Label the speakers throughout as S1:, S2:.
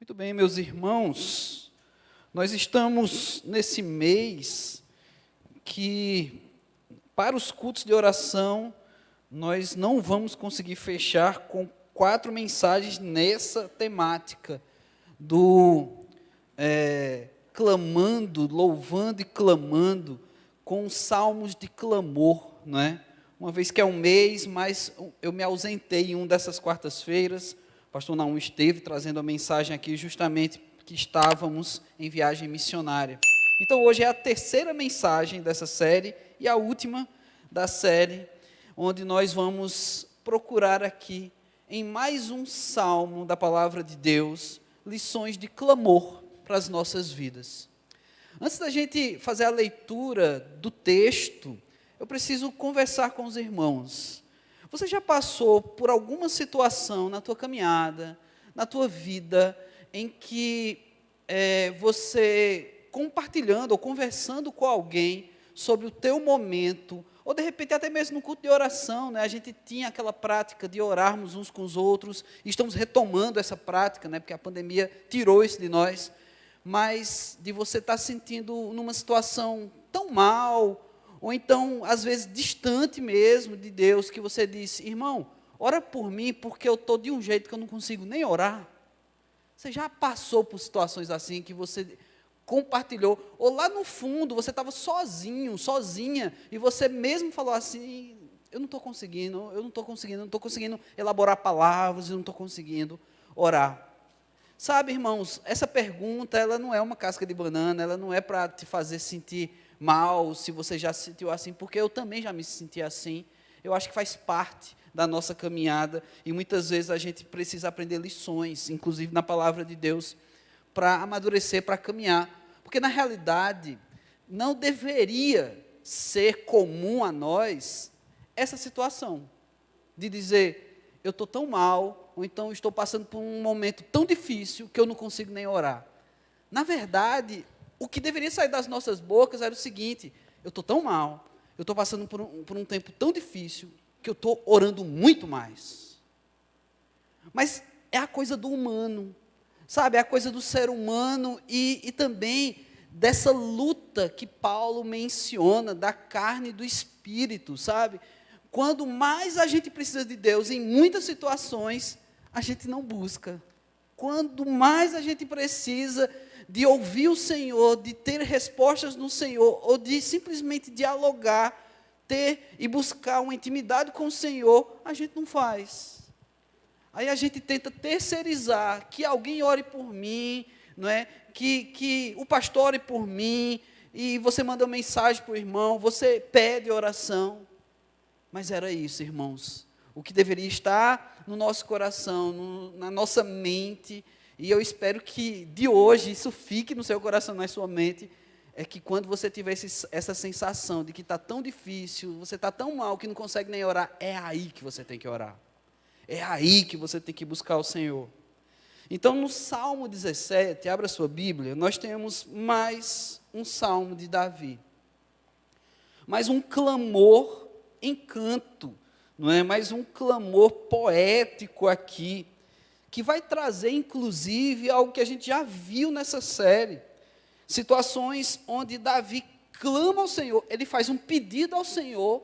S1: Muito bem, meus irmãos, nós estamos nesse mês que, para os cultos de oração, nós não vamos conseguir fechar com 4 mensagens nessa temática do clamando, louvando e clamando, com salmos de clamor, não é? Uma vez que é um mês, mas eu me ausentei em uma dessas quartas-feiras. O pastor Naum esteve trazendo a mensagem aqui justamente que estávamos em viagem missionária. Então hoje é a terceira mensagem dessa série e a última da série, onde nós vamos procurar aqui, em mais um salmo da palavra de Deus, lições de clamor para as nossas vidas. Antes da gente fazer a leitura do texto, eu preciso conversar com os irmãos. Você já passou por alguma situação na tua caminhada, na tua vida, em que você, compartilhando ou conversando com alguém sobre o teu momento, ou de repente até mesmo no culto de oração, né? A gente tinha aquela prática de orarmos uns com os outros, e estamos retomando essa prática, né? Porque a pandemia tirou isso de nós, mas de você estar sentindo numa situação tão mal, ou então, às vezes, distante mesmo de Deus, que você diz, irmão, ora por mim, porque eu estou de um jeito que eu não consigo nem orar. Você já passou por situações assim, que você compartilhou, ou lá no fundo, você estava sozinho, sozinha, e você mesmo falou assim, eu não estou conseguindo elaborar palavras, eu não estou conseguindo orar. Sabe, irmãos, essa pergunta, ela não é uma casca de banana, ela não é para te fazer sentir mal, se você já se sentiu assim, porque eu também já me senti assim. Eu acho que faz parte da nossa caminhada, e muitas vezes a gente precisa aprender lições, inclusive na palavra de Deus, para amadurecer, para caminhar, porque na realidade, não deveria ser comum a nós essa situação, de dizer, eu estou tão mal, ou então estou passando por um momento tão difícil, que eu não consigo nem orar. Na verdade, o que deveria sair das nossas bocas era o seguinte, eu estou tão mal, eu estou passando por um tempo tão difícil, que eu estou orando muito mais. Mas é a coisa do humano, sabe, é a coisa do ser humano, e também dessa luta que Paulo menciona, da carne e do espírito, sabe? Quando mais a gente precisa de Deus, em muitas situações, a gente não busca. Quando mais a gente precisa de ouvir o Senhor, de ter respostas no Senhor, ou de simplesmente dialogar, ter e buscar uma intimidade com o Senhor, a gente não faz. Aí a gente tenta terceirizar, que alguém ore por mim, não é? Que o pastor ore por mim, e você manda uma mensagem para o irmão, você pede oração. Mas era isso, irmãos, o que deveria estar no nosso coração, na nossa mente, e eu espero que de hoje isso fique no seu coração, na sua mente, é que quando você tiver essa sensação de que está tão difícil, você está tão mal que não consegue nem orar, é aí que você tem que orar. É aí que você tem que buscar o Senhor. Então, no Salmo 17, abra sua Bíblia, nós temos mais um Salmo de Davi. Mais um clamor em canto, não é? Mais um clamor poético aqui, que vai trazer, inclusive, algo que a gente já viu nessa série. Situações onde Davi clama ao Senhor, ele faz um pedido ao Senhor,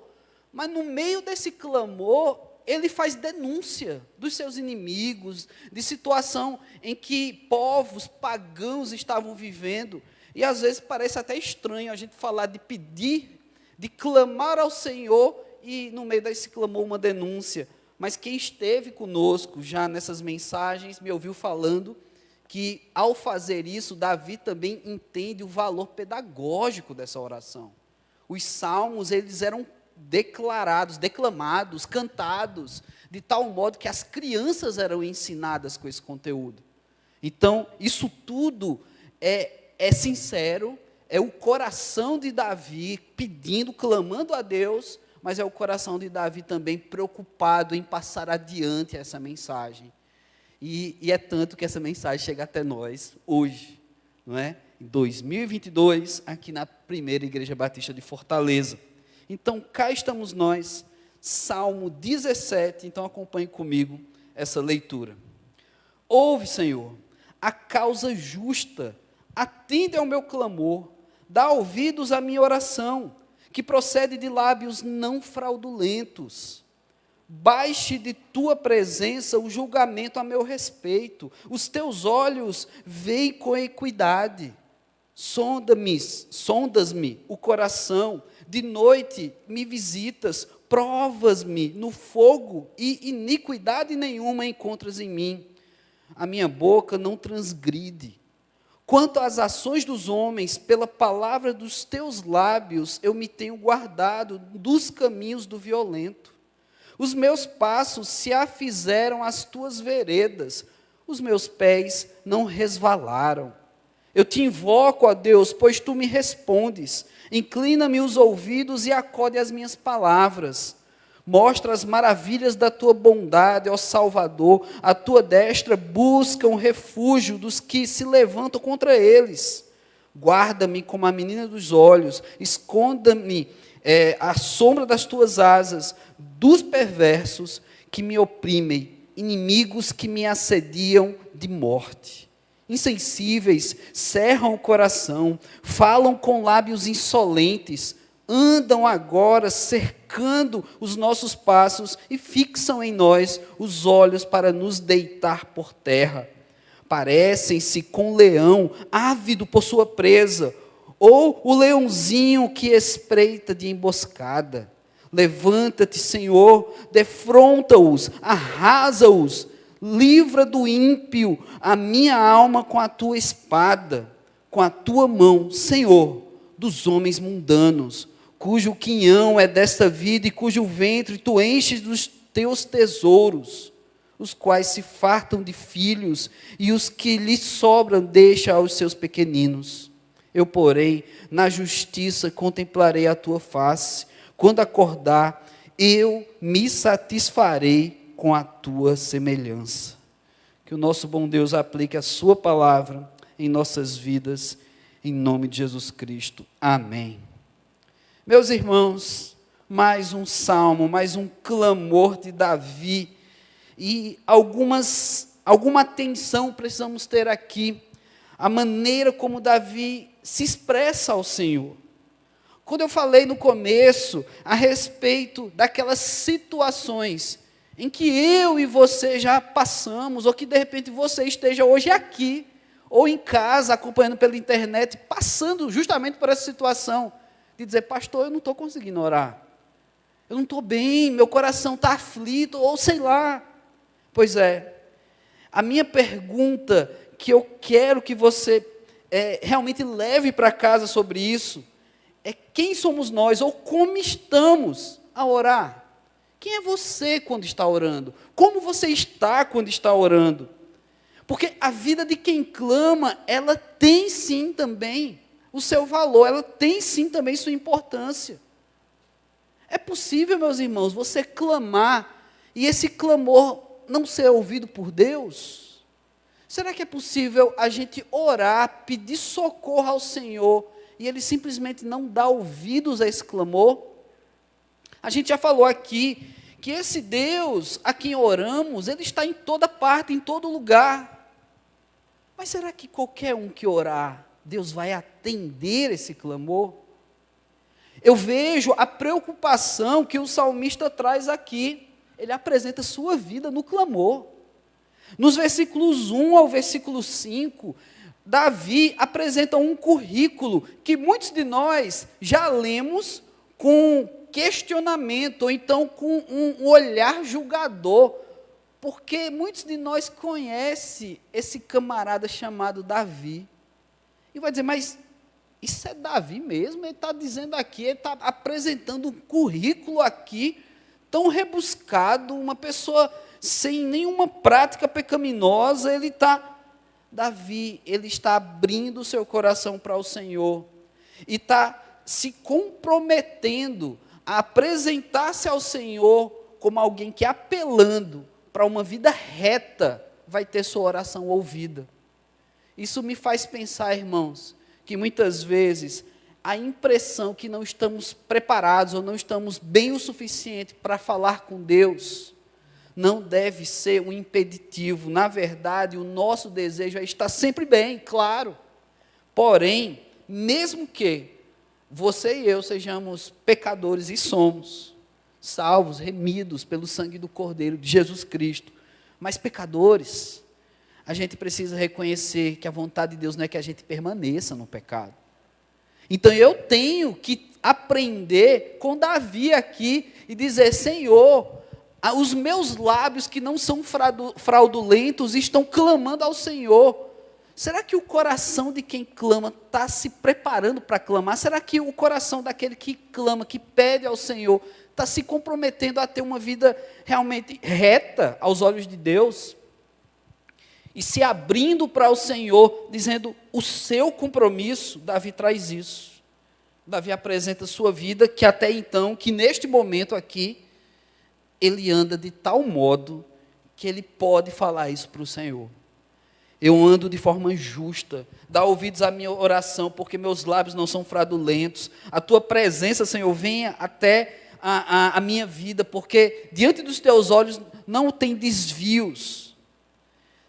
S1: mas no meio desse clamor, ele faz denúncia dos seus inimigos, de situação em que povos pagãos estavam vivendo, e às vezes parece até estranho a gente falar de pedir, de clamar ao Senhor, e no meio desse clamor uma denúncia. Mas quem esteve conosco já nessas mensagens, me ouviu falando que, ao fazer isso, Davi também entende o valor pedagógico dessa oração. Os salmos, eles eram declamados, cantados, de tal modo que as crianças eram ensinadas com esse conteúdo. Então, isso tudo é sincero, é o coração de Davi pedindo, clamando a Deus, mas é o coração de Davi também preocupado em passar adiante essa mensagem. E é tanto que essa mensagem chega até nós hoje, não é? Em 2022, aqui na primeira Igreja Batista de Fortaleza. Então, cá estamos nós, Salmo 17, então acompanhe comigo essa leitura. Ouve, Senhor, a causa justa, atende ao meu clamor, dá ouvidos à minha oração, que procede de lábios não fraudulentos. Baixe de tua presença o julgamento a meu respeito, os teus olhos veem com equidade. Sondas-me o coração, de noite me visitas, provas-me no fogo e iniquidade nenhuma encontras em mim. A minha boca não transgride. Quanto às ações dos homens, pela palavra dos teus lábios, eu me tenho guardado dos caminhos do violento. Os meus passos se afizeram às tuas veredas, os meus pés não resvalaram. Eu te invoco, ó Deus, pois tu me respondes. Inclina-me os ouvidos e acode às minhas palavras. Mostra as maravilhas da tua bondade, ó Salvador. A tua destra busca um refúgio dos que se levantam contra eles. Guarda-me como a menina dos olhos, esconda-me à sombra das tuas asas, dos perversos que me oprimem, inimigos que me assediam de morte. Insensíveis, cerram o coração, falam com lábios insolentes, andam agora cercando os nossos passos e fixam em nós os olhos para nos deitar por terra. Parecem-se com o leão, ávido por sua presa, ou o leãozinho que espreita de emboscada. Levanta-te, Senhor, defronta-os, arrasa-os, livra do ímpio a minha alma com a tua espada, com a tua mão, Senhor, dos homens mundanos, cujo quinhão é desta vida e cujo ventre tu enches dos teus tesouros, os quais se fartam de filhos e os que lhes sobram deixa aos seus pequeninos. Eu, porém, na justiça contemplarei a tua face, quando acordar, eu me satisfarei com a tua semelhança. Que o nosso bom Deus aplique a sua palavra em nossas vidas, em nome de Jesus Cristo. Amém. Meus irmãos, mais um salmo, mais um clamor de Davi, e alguma atenção precisamos ter aqui, a maneira como Davi se expressa ao Senhor. Quando eu falei no começo a respeito daquelas situações em que eu e você já passamos, ou que de repente você esteja hoje aqui, ou em casa, acompanhando pela internet, passando justamente por essa situação, de dizer, pastor, eu não estou conseguindo orar, eu não estou bem, meu coração está aflito, ou sei lá. Pois é, a minha pergunta que eu quero que você realmente leve para casa sobre isso, é quem somos nós, ou como estamos a orar. Quem é você quando está orando? Como você está quando está orando? Porque a vida de quem clama, ela tem sim também o seu valor, ela tem sim também sua importância. É possível, meus irmãos, você clamar e esse clamor não ser ouvido por Deus? Será que é possível a gente orar, pedir socorro ao Senhor e Ele simplesmente não dá ouvidos a esse clamor? A gente já falou aqui que esse Deus a quem oramos, Ele está em toda parte, em todo lugar. Mas será que qualquer um que orar, Deus vai atender esse clamor? Eu vejo a preocupação que o salmista traz aqui. Ele apresenta sua vida no clamor. Nos versículos 1 ao versículo 5, Davi apresenta um currículo que muitos de nós já lemos com questionamento, ou então com um olhar julgador, porque muitos de nós conhecem esse camarada chamado Davi, e vai dizer, mas isso é Davi mesmo? Ele está dizendo aqui, ele está apresentando um currículo aqui, tão rebuscado, uma pessoa sem nenhuma prática pecaminosa, Davi, ele está abrindo o seu coração para o Senhor, e está se comprometendo a apresentar-se ao Senhor como alguém que, apelando para uma vida reta, vai ter sua oração ouvida. Isso me faz pensar, irmãos, que muitas vezes a impressão que não estamos preparados ou não estamos bem o suficiente para falar com Deus não deve ser um impeditivo. Na verdade, o nosso desejo é estar sempre bem, claro. Porém, mesmo que você e eu sejamos pecadores, e somos, salvos, remidos pelo sangue do Cordeiro de Jesus Cristo, mas pecadores, a gente precisa reconhecer que a vontade de Deus não é que a gente permaneça no pecado. Então eu tenho que aprender com Davi aqui e dizer: Senhor, os meus lábios que não são fraudulentos estão clamando ao Senhor. Será que o coração de quem clama está se preparando para clamar? Será que o coração daquele que clama, que pede ao Senhor, está se comprometendo a ter uma vida realmente reta aos olhos de Deus? E se abrindo para o Senhor, dizendo o seu compromisso. Davi traz isso. Davi apresenta a sua vida, que até então, que neste momento aqui, ele anda de tal modo que ele pode falar isso para o Senhor. Eu ando de forma justa, dá ouvidos à minha oração, porque meus lábios não são fraudulentos. A tua presença, Senhor, venha até a minha vida, porque diante dos teus olhos não tem desvios.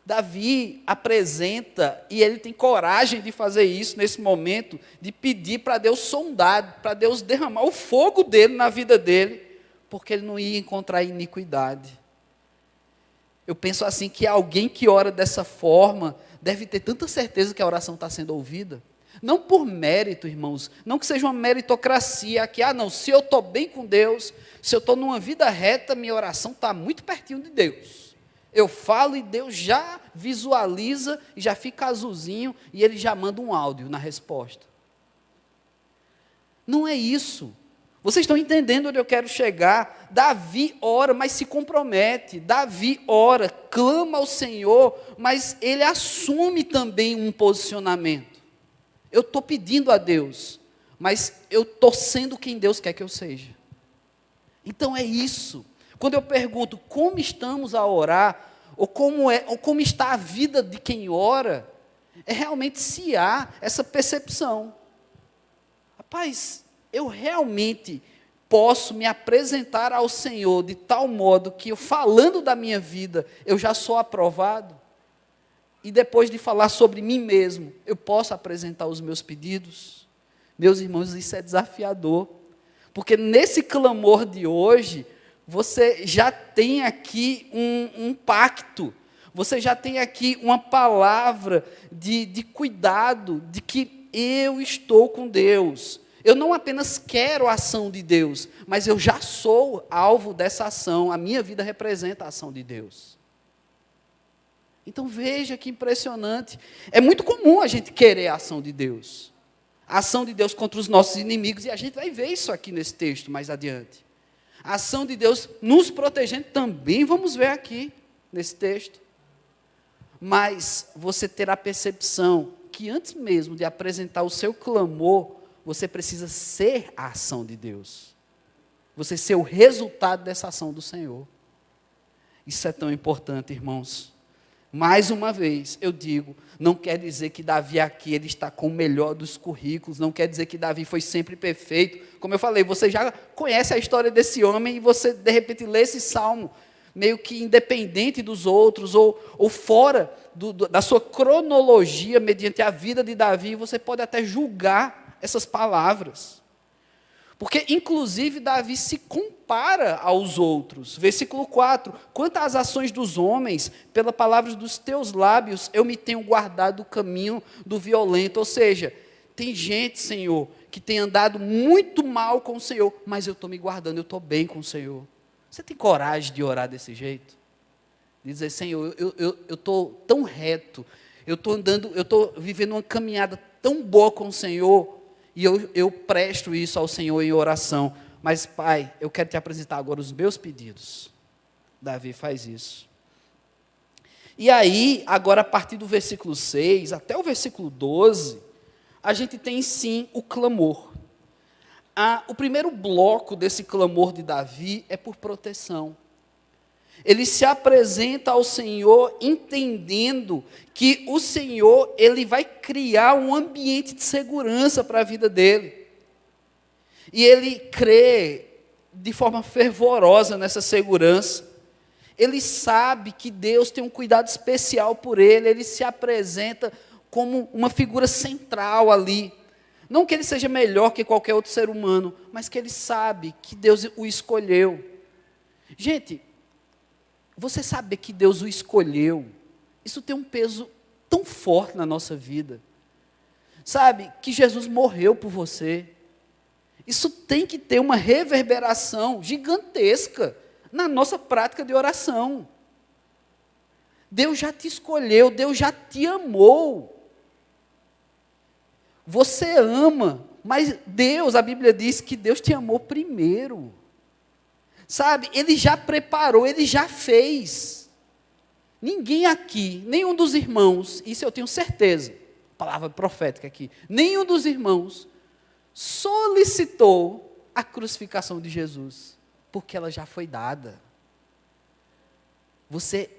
S1: Davi apresenta, e ele tem coragem de fazer isso nesse momento, de pedir para Deus sondar, para Deus derramar o fogo dele na vida dele, porque ele não ia encontrar iniquidade. Eu penso assim, que alguém que ora dessa forma, deve ter tanta certeza que a oração está sendo ouvida. Não por mérito, irmãos, não que seja uma meritocracia, que, não, se eu estou bem com Deus, se eu estou numa vida reta, minha oração está muito pertinho de Deus. Eu falo e Deus já visualiza, e já fica azulzinho, e Ele já manda um áudio na resposta. Não é isso. Vocês estão entendendo onde eu quero chegar? Davi ora, mas se compromete. Davi ora, clama ao Senhor, mas ele assume também um posicionamento. Eu estou pedindo a Deus, mas eu estou sendo quem Deus quer que eu seja. Então é isso. Quando eu pergunto como estamos a orar, ou como está a vida de quem ora, é realmente se há essa percepção. Rapaz, eu realmente posso me apresentar ao Senhor de tal modo que, eu falando da minha vida, eu já sou aprovado? E depois de falar sobre mim mesmo, eu posso apresentar os meus pedidos? Meus irmãos, isso é desafiador, porque nesse clamor de hoje, você já tem aqui um pacto, você já tem aqui uma palavra de cuidado, de que eu estou com Deus. Eu não apenas quero a ação de Deus, mas eu já sou alvo dessa ação, a minha vida representa a ação de Deus. Então veja que impressionante, é muito comum a gente querer a ação de Deus, a ação de Deus contra os nossos inimigos, e a gente vai ver isso aqui nesse texto mais adiante. A ação de Deus nos protegendo também vamos ver aqui nesse texto. Mas você terá a percepção que antes mesmo de apresentar o seu clamor, você precisa ser a ação de Deus. Você ser o resultado dessa ação do Senhor. Isso é tão importante, irmãos. Mais uma vez, eu digo, não quer dizer que Davi aqui ele está com o melhor dos currículos, não quer dizer que Davi foi sempre perfeito. Como eu falei, você já conhece a história desse homem e você, de repente, lê esse salmo, meio que independente dos outros, ou fora da sua cronologia, mediante a vida de Davi, você pode até julgar essas palavras. Porque, inclusive, Davi se compara aos outros. Versículo 4, quanto às ações dos homens, pela palavra dos teus lábios, eu me tenho guardado do caminho do violento. Ou seja, tem gente, Senhor, que tem andado muito mal com o Senhor, mas eu estou me guardando, eu estou bem com o Senhor. Você tem coragem de orar desse jeito? De dizer, Senhor, eu estou tão reto, eu estou vivendo uma caminhada tão boa com o Senhor, e eu presto isso ao Senhor em oração. Mas, Pai, eu quero te apresentar agora os meus pedidos. Davi faz isso. E aí, agora a partir do versículo 6 até o versículo 12, a gente tem sim o clamor. O primeiro bloco desse clamor de Davi é por proteção. Ele se apresenta ao Senhor entendendo que o Senhor, Ele vai criar um ambiente de segurança para a vida dele. E ele crê de forma fervorosa nessa segurança. ele sabe que Deus tem um cuidado especial por ele se apresenta como uma figura central ali. Não que ele seja melhor que qualquer outro ser humano, mas que ele sabe que Deus o escolheu. Gente, você saber que Deus o escolheu, isso tem um peso tão forte na nossa vida. Sabe, que Jesus morreu por você. Isso tem que ter uma reverberação gigantesca na nossa prática de oração. Deus já te escolheu, Deus já te amou. Você ama, mas Deus, a Bíblia diz que Deus te amou primeiro. Sabe, Ele já preparou, Ele já fez. Ninguém aqui, nenhum dos irmãos, isso eu tenho certeza, palavra profética aqui, nenhum dos irmãos solicitou a crucificação de Jesus, porque ela já foi dada. Você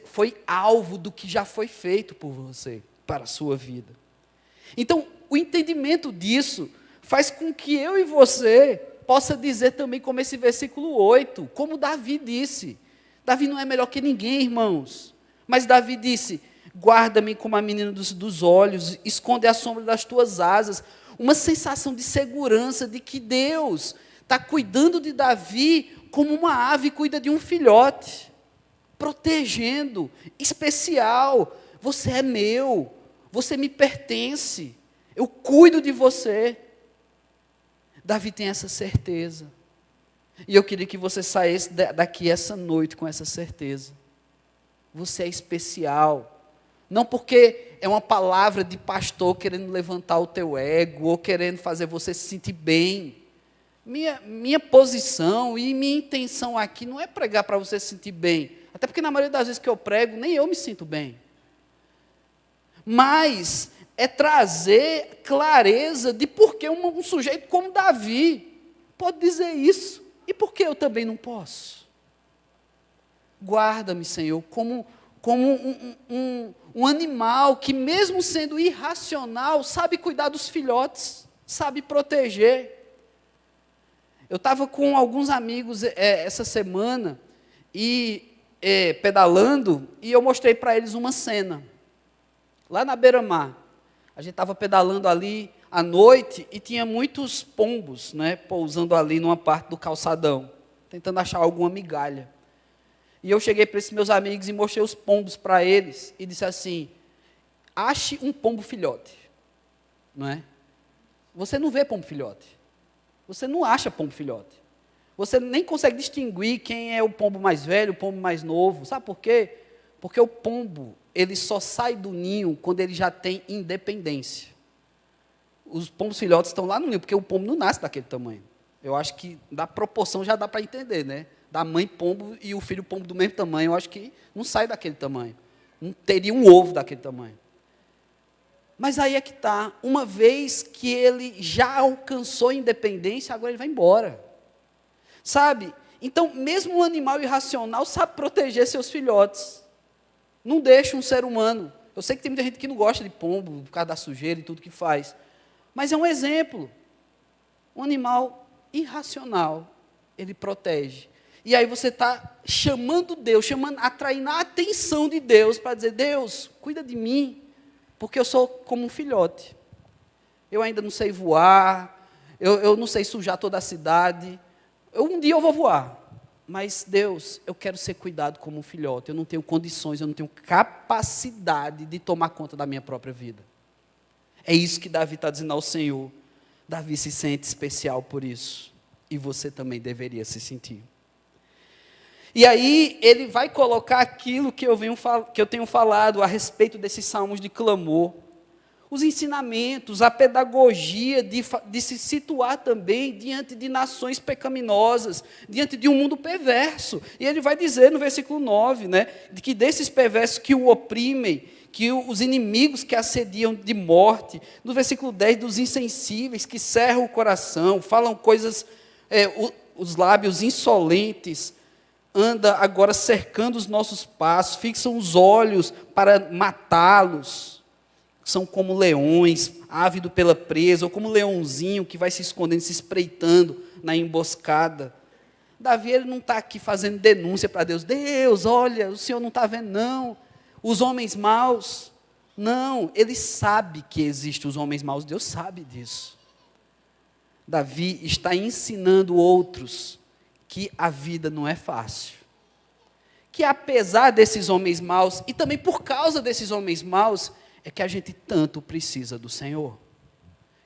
S1: foi alvo do que já foi feito por você, para a sua vida. Então, o entendimento disso faz com que eu e você possa dizer também como esse versículo 8, como Davi disse. Davi não é melhor que ninguém, irmãos. Mas Davi disse, guarda-me como a menina dos olhos, esconde a sombra das tuas asas. Uma sensação de segurança, de que Deus está cuidando de Davi como uma ave cuida de um filhote. Protegendo, especial. Você é meu, você me pertence. Eu cuido de você. Davi tem essa certeza. E eu queria que você saísse daqui essa noite com essa certeza. Você é especial. Não porque é uma palavra de pastor querendo levantar o teu ego, ou querendo fazer você se sentir bem. Minha posição e minha intenção aqui não é pregar para você se sentir bem. Até porque na maioria das vezes que eu prego, nem eu me sinto bem. Mas é trazer clareza de por que um sujeito como Davi pode dizer isso. E por que eu também não posso? Guarda-me, Senhor, como um animal que, mesmo sendo irracional, sabe cuidar dos filhotes, sabe proteger. Eu estava com alguns amigos essa semana, pedalando, e eu mostrei para eles uma cena, lá na beira-mar. A gente estava pedalando ali à noite e tinha muitos pombos, né, pousando ali numa parte do calçadão, tentando achar alguma migalha. E eu cheguei para esses meus amigos e mostrei os pombos para eles e disse assim, ache um pombo filhote, não é? Você não vê pombo filhote, você não acha pombo filhote, você nem consegue distinguir quem é o pombo mais velho, o pombo mais novo, sabe por quê? Porque o pombo, ele só sai do ninho quando ele já tem independência. Os pombos filhotes estão lá no ninho, porque o pombo não nasce daquele tamanho. Eu acho que da proporção já dá para entender, né? Da mãe pombo e o filho pombo do mesmo tamanho, eu acho que não sai daquele tamanho. Não teria um ovo daquele tamanho. Mas aí é que está, uma vez que ele já alcançou a independência, agora ele vai embora. Sabe? Então, mesmo um animal irracional sabe proteger seus filhotes. Não deixa um ser humano. Eu sei que tem muita gente que não gosta de pombo, por causa da sujeira e tudo que faz. Mas é um exemplo. Um animal irracional, ele protege. E aí você está chamando Deus, atraindo a atenção de Deus para dizer, Deus, cuida de mim, porque eu sou como um filhote. Eu ainda não sei voar, eu não sei sujar toda a cidade. Um dia eu vou voar. Mas, Deus, eu quero ser cuidado como um filhote. Eu não tenho condições, eu não tenho capacidade de tomar conta da minha própria vida. É isso que Davi está dizendo ao Senhor. Davi se sente especial por isso. E você também deveria se sentir. E aí, ele vai colocar aquilo que eu tenho falado a respeito desses salmos de clamor. Os ensinamentos, a pedagogia de se situar também diante de nações pecaminosas, diante de um mundo perverso. E ele vai dizer no versículo 9, né, de que desses perversos que o oprimem, que os inimigos que assediam de morte. No versículo 10, dos insensíveis que cerram o coração, falam coisas, os lábios insolentes, anda agora cercando os nossos passos, fixam os olhos para matá-los. São como leões, ávido pela presa, ou como leãozinho que vai se escondendo, se espreitando na emboscada. Davi, ele não está aqui fazendo denúncia para Deus. Deus, olha, o Senhor não está vendo, não. Os homens maus. Não, ele sabe que existem os homens maus. Deus sabe disso. Davi está ensinando outros que a vida não é fácil. Que apesar desses homens maus, e também por causa desses homens maus, é que a gente tanto precisa do Senhor.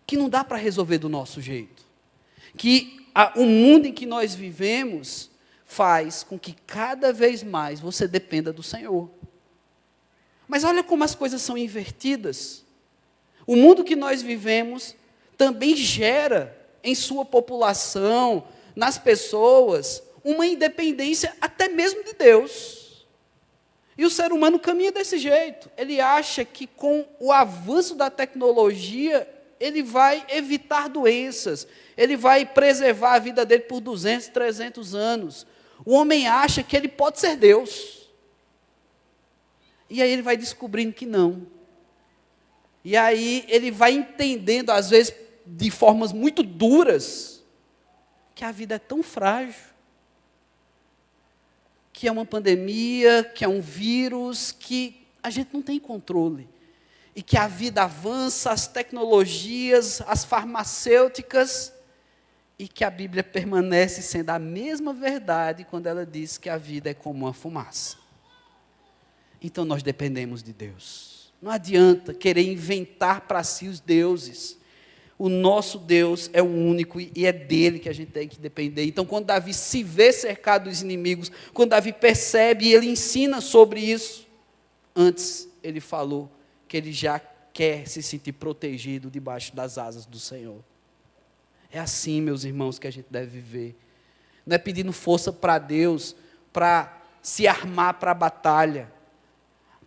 S1: Que não dá para resolver do nosso jeito. Que o mundo em que nós vivemos faz com que cada vez mais você dependa do Senhor. Mas olha como as coisas são invertidas. O mundo que nós vivemos também gera em sua população, nas pessoas, uma independência até mesmo de Deus. E o ser humano caminha desse jeito. Ele acha que com o avanço da tecnologia, ele vai evitar doenças, ele vai preservar a vida dele por 200, 300 anos. O homem acha que ele pode ser Deus. E aí ele vai descobrindo que não. E aí ele vai entendendo, às vezes, de formas muito duras, que a vida é tão frágil, que é uma pandemia, que é um vírus, que a gente não tem controle. E que a vida avança, as tecnologias, as farmacêuticas, e que a Bíblia permanece sendo a mesma verdade quando ela diz que a vida é como uma fumaça. Então nós dependemos de Deus. Não adianta querer inventar para si os deuses. O nosso Deus é o único e é dele que a gente tem que depender. Então, quando Davi se vê cercado dos inimigos, quando Davi percebe e ele ensina sobre isso, antes ele falou que ele já quer se sentir protegido debaixo das asas do Senhor. É assim, meus irmãos, que a gente deve viver. Não é pedindo força para Deus, para se armar para a batalha.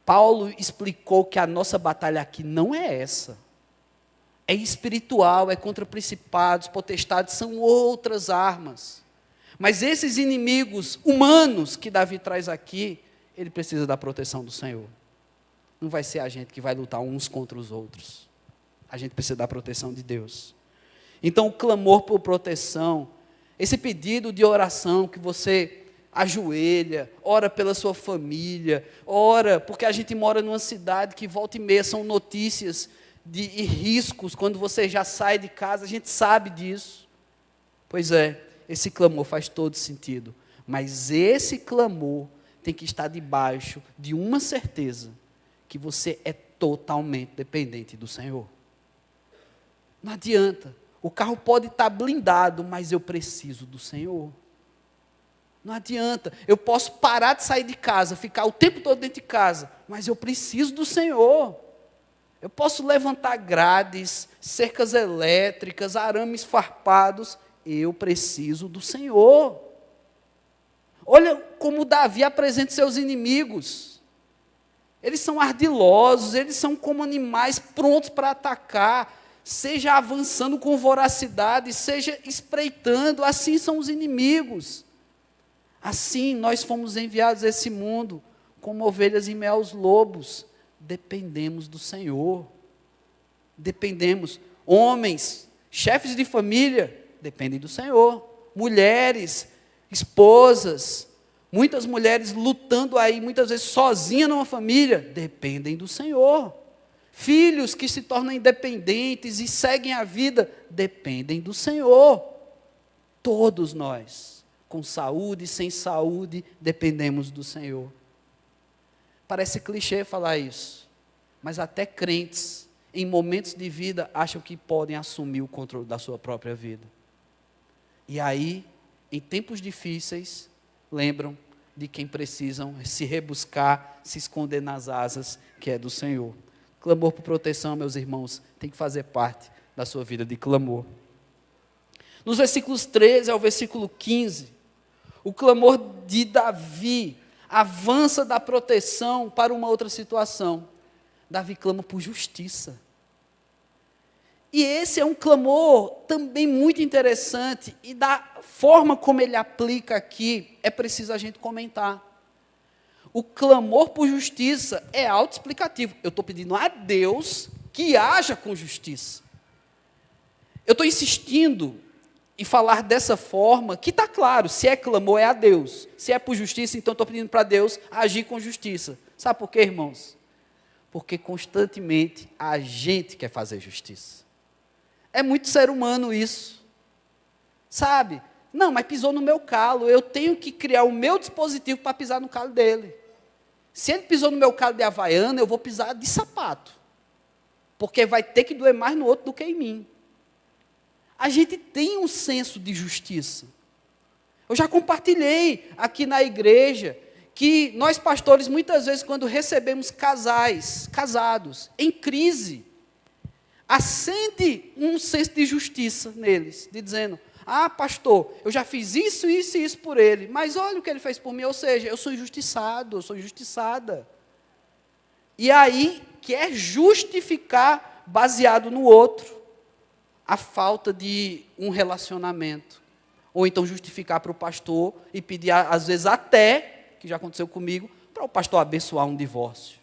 S1: Paulo explicou que a nossa batalha aqui não é essa. É espiritual, é contra principados, potestades, são outras armas. Mas esses inimigos humanos que Davi traz aqui, ele precisa da proteção do Senhor. Não vai ser a gente que vai lutar uns contra os outros. A gente precisa da proteção de Deus. Então, o clamor por proteção, esse pedido de oração que você ajoelha, ora pela sua família, ora, porque a gente mora numa cidade que volta e meia são notícias e riscos, quando você já sai de casa, a gente sabe disso. Pois é, esse clamor faz todo sentido, mas esse clamor tem que estar debaixo de uma certeza, que você é totalmente dependente do Senhor. Não adianta, o carro pode estar blindado, mas eu preciso do Senhor. Não adianta, eu posso parar de sair de casa, ficar o tempo todo dentro de casa, mas eu preciso do Senhor. Eu posso levantar grades, cercas elétricas, arames farpados, eu preciso do Senhor. Olha como Davi apresenta seus inimigos. Eles são ardilosos, eles são como animais prontos para atacar, seja avançando com voracidade, seja espreitando, assim são os inimigos. Assim nós fomos enviados a esse mundo, como ovelhas em meio aos lobos. Dependemos do Senhor. Dependemos. Homens, chefes de família, dependem do Senhor. Mulheres, esposas, muitas mulheres lutando aí, muitas vezes sozinhas numa família, dependem do Senhor. Filhos que se tornam independentes e seguem a vida, dependem do Senhor. Todos nós, com saúde e sem saúde, dependemos do Senhor. Parece clichê falar isso, mas até crentes, em momentos de vida, acham que podem assumir o controle da sua própria vida. E aí, em tempos difíceis, lembram de quem precisam se rebuscar, se esconder nas asas, que é do Senhor. Clamor por proteção, meus irmãos, tem que fazer parte da sua vida de clamor. Nos versículos 13 ao versículo 15, o clamor de Davi avança da proteção para uma outra situação. Davi clama por justiça. E esse é um clamor também muito interessante, e da forma como ele aplica aqui, é preciso a gente comentar. O clamor por justiça é autoexplicativo. Eu estou pedindo a Deus que haja com justiça. Eu estou insistindo e falar dessa forma, que está claro, se é clamor é a Deus, se é por justiça, então estou pedindo para Deus agir com justiça. Sabe por quê, irmãos? Porque constantemente a gente quer fazer justiça. É muito ser humano isso, sabe? Não, mas pisou no meu calo, eu tenho que criar o meu dispositivo para pisar no calo dele. Se ele pisou no meu calo de havaiana, eu vou pisar de sapato, porque vai ter que doer mais no outro do que em mim. A gente tem um senso de justiça. Eu já compartilhei aqui na igreja que nós pastores, muitas vezes, quando recebemos casais, casados, em crise, acende um senso de justiça neles, de dizendo, pastor, eu já fiz isso, isso e isso por ele, mas olha o que ele fez por mim, ou seja, eu sou injustiçado, eu sou injustiçada. E aí, quer justificar, baseado no outro, a falta de um relacionamento. Ou então justificar para o pastor e pedir, às vezes até, que já aconteceu comigo, para o pastor abençoar um divórcio.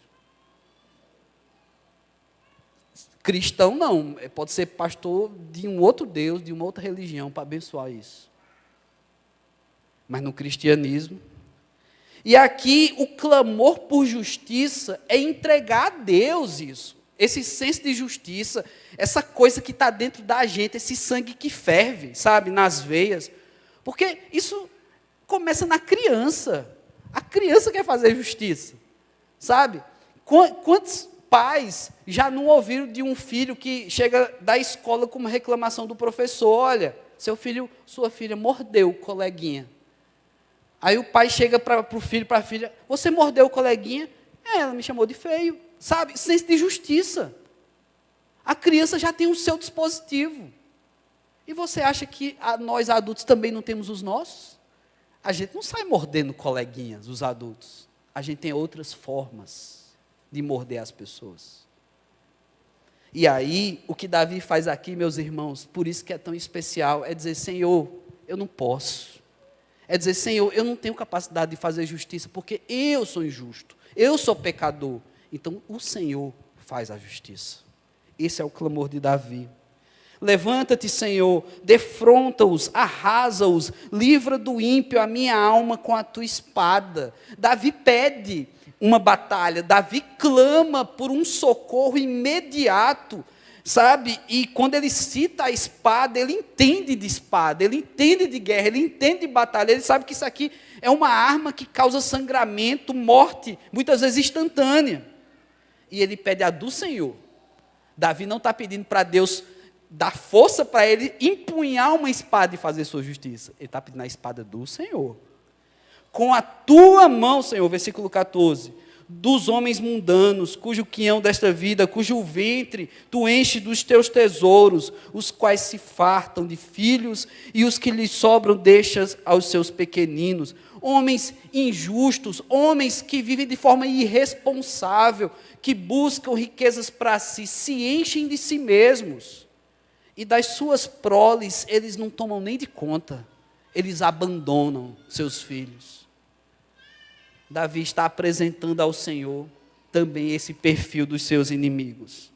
S1: Cristão não, pode ser pastor de um outro Deus, de uma outra religião, para abençoar isso. Mas no cristianismo. E aqui o clamor por justiça é entregar a Deus isso. Esse senso de justiça, essa coisa que está dentro da gente, esse sangue que ferve, sabe, nas veias. Porque isso começa na criança. A criança quer fazer justiça, sabe? Quantos pais já não ouviram de um filho que chega da escola com uma reclamação do professor, olha, seu filho, sua filha mordeu o coleguinha. Aí o pai chega para o filho, para a filha, você mordeu o coleguinha? Ela me chamou de feio. Sabe, senso de justiça. A criança já tem o seu dispositivo. E você acha que nós adultos também não temos os nossos? A gente não sai mordendo coleguinhas, os adultos. A gente tem outras formas de morder as pessoas. E aí, o que Davi faz aqui, meus irmãos, por isso que é tão especial, é dizer, Senhor, eu não posso. É dizer, Senhor, eu não tenho capacidade de fazer justiça, porque eu sou injusto, eu sou pecador. Então, o Senhor faz a justiça. Esse é o clamor de Davi. Levanta-te, Senhor, defronta-os, arrasa-os, livra do ímpio a minha alma com a tua espada. Davi pede uma batalha, Davi clama por um socorro imediato, sabe? E quando ele cita a espada, ele entende de espada, ele entende de guerra, ele entende de batalha, ele sabe que isso aqui é uma arma que causa sangramento, morte, muitas vezes instantânea. E ele pede a do Senhor. Davi não está pedindo para Deus dar força para ele empunhar uma espada e fazer sua justiça. Ele está pedindo a espada do Senhor. Com a tua mão, Senhor, versículo 14, dos homens mundanos, cujo quinhão desta vida, cujo ventre tu enche dos teus tesouros, os quais se fartam de filhos, e os que lhes sobram deixas aos seus pequeninos. Homens injustos, homens que vivem de forma irresponsável, que buscam riquezas para si, se enchem de si mesmos, e das suas proles eles não tomam nem de conta, eles abandonam seus filhos. Davi está apresentando ao Senhor também esse perfil dos seus inimigos,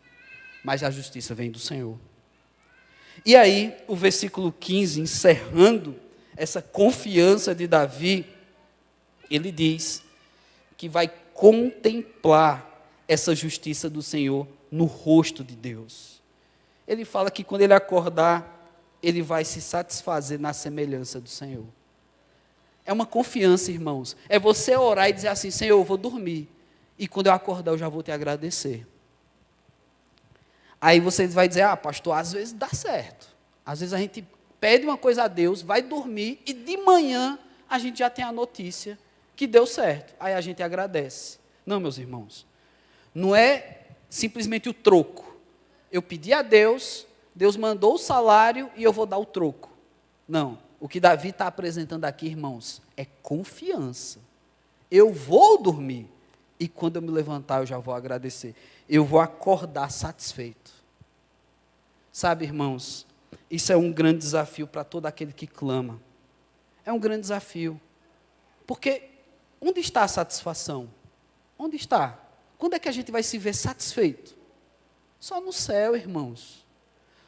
S1: mas a justiça vem do Senhor. E aí, o versículo 15, encerrando essa confiança de Davi, ele diz que vai contemplar essa justiça do Senhor no rosto de Deus. Ele fala que quando ele acordar, ele vai se satisfazer na semelhança do Senhor. É uma confiança, irmãos. É você orar e dizer assim, Senhor, eu vou dormir. E quando eu acordar, eu já vou te agradecer. Aí você vai dizer, pastor, às vezes dá certo. Às vezes a gente pede uma coisa a Deus, vai dormir, e de manhã a gente já tem a notícia que deu certo. Aí a gente agradece. Não, meus irmãos. Não é simplesmente o troco. Eu pedi a Deus, Deus mandou o salário e eu vou dar o troco. Não. O que Davi está apresentando aqui, irmãos, é confiança. Eu vou dormir e quando eu me levantar eu já vou agradecer. Eu vou acordar satisfeito. Sabe, irmãos, isso é um grande desafio para todo aquele que clama. É um grande desafio. Porque onde está a satisfação? Onde está? Quando é que a gente vai se ver satisfeito? Só no céu, irmãos.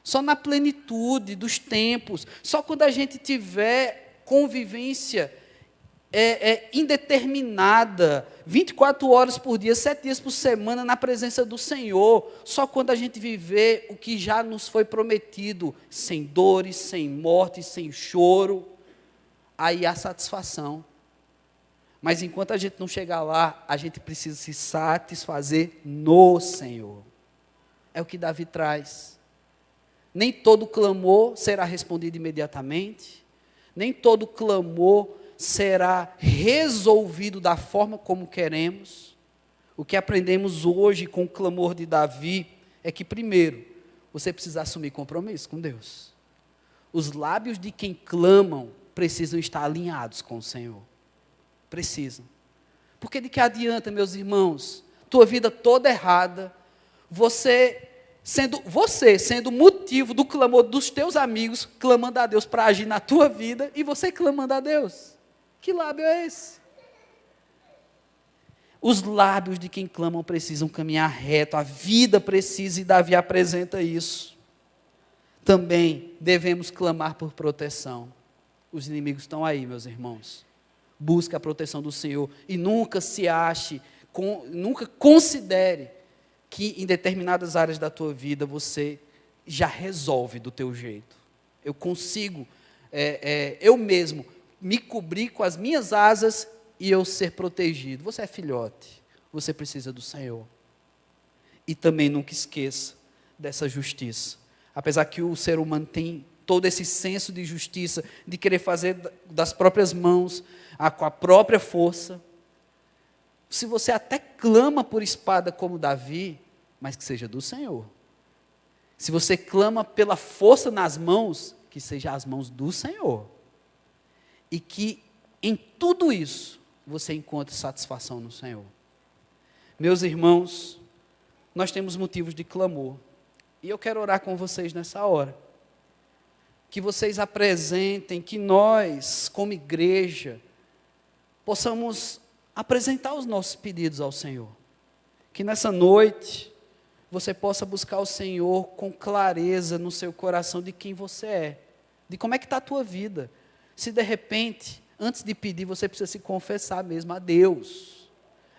S1: só na plenitude dos tempos, só quando a gente tiver convivência indeterminada, 24 horas por dia, 7 dias por semana, na presença do Senhor, só quando a gente viver o que já nos foi prometido, sem dores, sem morte, sem choro, aí há satisfação. Mas enquanto a gente não chegar lá, a gente precisa se satisfazer no Senhor. É o que Davi traz. Nem todo clamor será respondido imediatamente, nem todo clamor será resolvido da forma como queremos. O que aprendemos hoje com o clamor de Davi é que, primeiro, você precisa assumir compromisso com Deus. Os lábios de quem clamam precisam estar alinhados com o Senhor. Precisam. Porque de que adianta, meus irmãos, tua vida toda errada, você sendo motivo do clamor dos teus amigos, clamando a Deus para agir na tua vida, e você clamando a Deus. Que lábio é esse? Os lábios de quem clamam precisam caminhar reto, a vida precisa, e Davi apresenta isso. Também devemos clamar por proteção. Os inimigos estão aí, meus irmãos. Busque a proteção do Senhor e nunca se ache, nunca considere que em determinadas áreas da tua vida você já resolve do teu jeito. Eu consigo, eu mesmo, me cobrir com as minhas asas e eu ser protegido. Você é filhote, você precisa do Senhor. E também nunca esqueça dessa justiça. Apesar que o ser humano tem todo esse senso de justiça, de querer fazer das próprias mãos, com a própria força. Se você até clama por espada como Davi, mas que seja do Senhor. Se você clama pela força nas mãos, que seja as mãos do Senhor. E que em tudo isso você encontre satisfação no Senhor. Meus irmãos, nós temos motivos de clamor. E eu quero orar com vocês nessa hora. Que vocês apresentem, que nós, como igreja, possamos apresentar os nossos pedidos ao Senhor. Que nessa noite você possa buscar o Senhor com clareza no seu coração de quem você é, de como é que está a tua vida. Se de repente, antes de pedir, você precisa se confessar mesmo a Deus.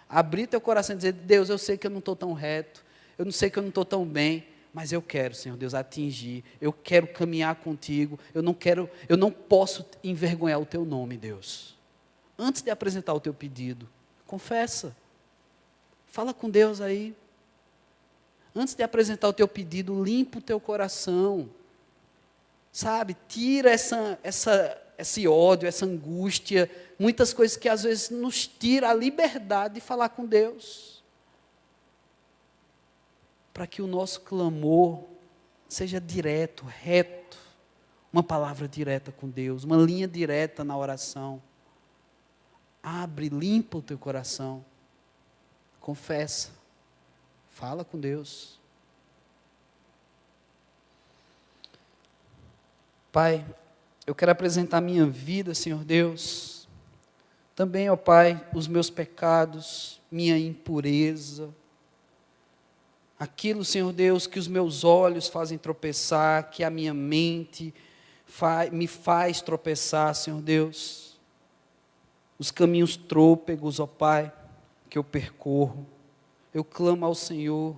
S1: Abrir teu coração e dizer: Deus, eu sei que eu não estou tão reto, eu não sei que eu não estou tão bem, mas eu quero, Senhor Deus, atingir, eu quero caminhar contigo, eu não posso envergonhar o teu nome, Deus. Antes de apresentar o teu pedido, confessa, fala com Deus aí. Antes de apresentar o teu pedido, limpa o teu coração, sabe, tira esse ódio, essa angústia, muitas coisas que às vezes nos tira a liberdade de falar com Deus, para que o nosso clamor seja direto, reto, uma palavra direta com Deus, uma linha direta na oração. Abre, limpa o teu coração, confessa, fala com Deus. Pai, eu quero apresentar a minha vida, Senhor Deus, também, ó Pai, os meus pecados, minha impureza, aquilo, Senhor Deus, que os meus olhos fazem tropeçar, que a minha mente me faz tropeçar, Senhor Deus, os caminhos trôpegos, ó Pai, que eu percorro, eu clamo ao Senhor,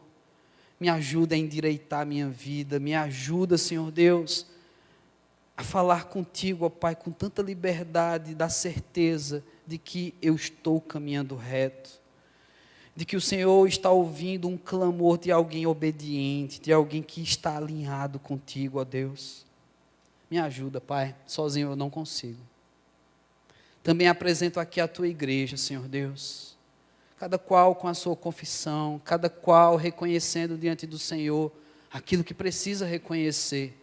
S1: me ajuda a endireitar a minha vida, me ajuda, Senhor Deus, a falar contigo, ó Pai, com tanta liberdade, da certeza de que eu estou caminhando reto, de que o Senhor está ouvindo um clamor de alguém obediente, de alguém que está alinhado contigo, ó Deus. Me ajuda, Pai, sozinho eu não consigo. Também apresento aqui a tua igreja, Senhor Deus, cada qual com a sua confissão, cada qual reconhecendo diante do Senhor aquilo que precisa reconhecer,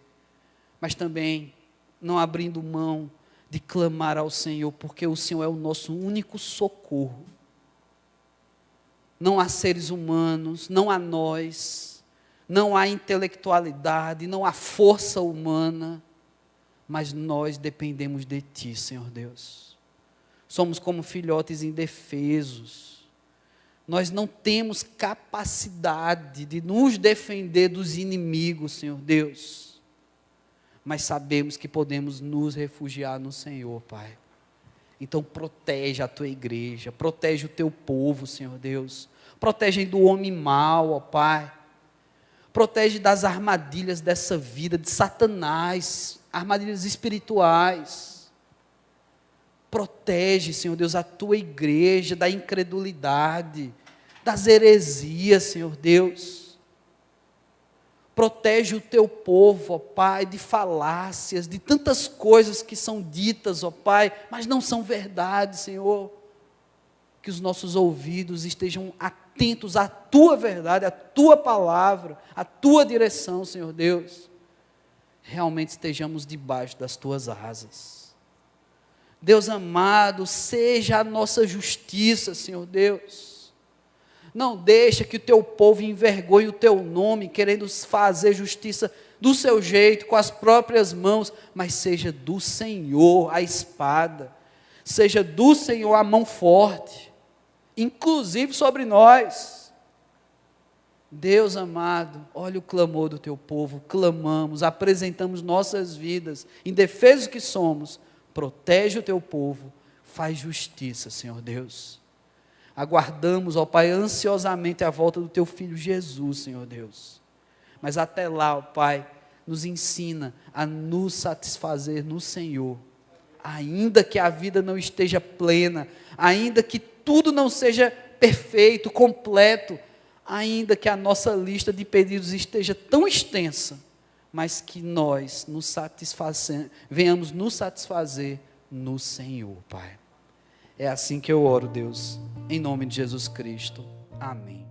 S1: mas também não abrindo mão de clamar ao Senhor, porque o Senhor é o nosso único socorro. Não há seres humanos, não há nós, não há intelectualidade, não há força humana, mas nós dependemos de Ti, Senhor Deus. Somos como filhotes indefesos. Nós não temos capacidade de nos defender dos inimigos, Senhor Deus. mas sabemos que podemos nos refugiar no Senhor, Pai. Então protege a tua igreja, protege o teu povo, Senhor Deus. Protege do homem mau, ó Pai. Protege das armadilhas dessa vida, de Satanás, armadilhas espirituais. Protege, Senhor Deus, a tua igreja da incredulidade, das heresias, Senhor Deus. Protege o teu povo, ó Pai, de falácias, de tantas coisas que são ditas, ó Pai, mas não são verdade, Senhor. Que os nossos ouvidos estejam atentos à tua verdade, à tua palavra, à tua direção, Senhor Deus. Realmente estejamos debaixo das tuas asas. Deus amado, seja a nossa justiça, Senhor Deus. Não deixa que o teu povo envergonhe o teu nome, querendo fazer justiça do seu jeito, com as próprias mãos, mas seja do Senhor a espada, seja do Senhor a mão forte, inclusive sobre nós. Deus amado, olha o clamor do teu povo, clamamos, apresentamos nossas vidas, indefesos que somos, protege o teu povo, faz justiça, Senhor Deus. Aguardamos, ó Pai, ansiosamente a volta do teu Filho Jesus, Senhor Deus. Mas até lá, ó Pai, nos ensina a nos satisfazer no Senhor. Ainda que a vida não esteja plena, ainda que tudo não seja perfeito, completo, ainda que a nossa lista de pedidos esteja tão extensa, mas que nós venhamos nos satisfazer no Senhor, Pai. É assim que eu oro, Deus, em nome de Jesus Cristo. Amém.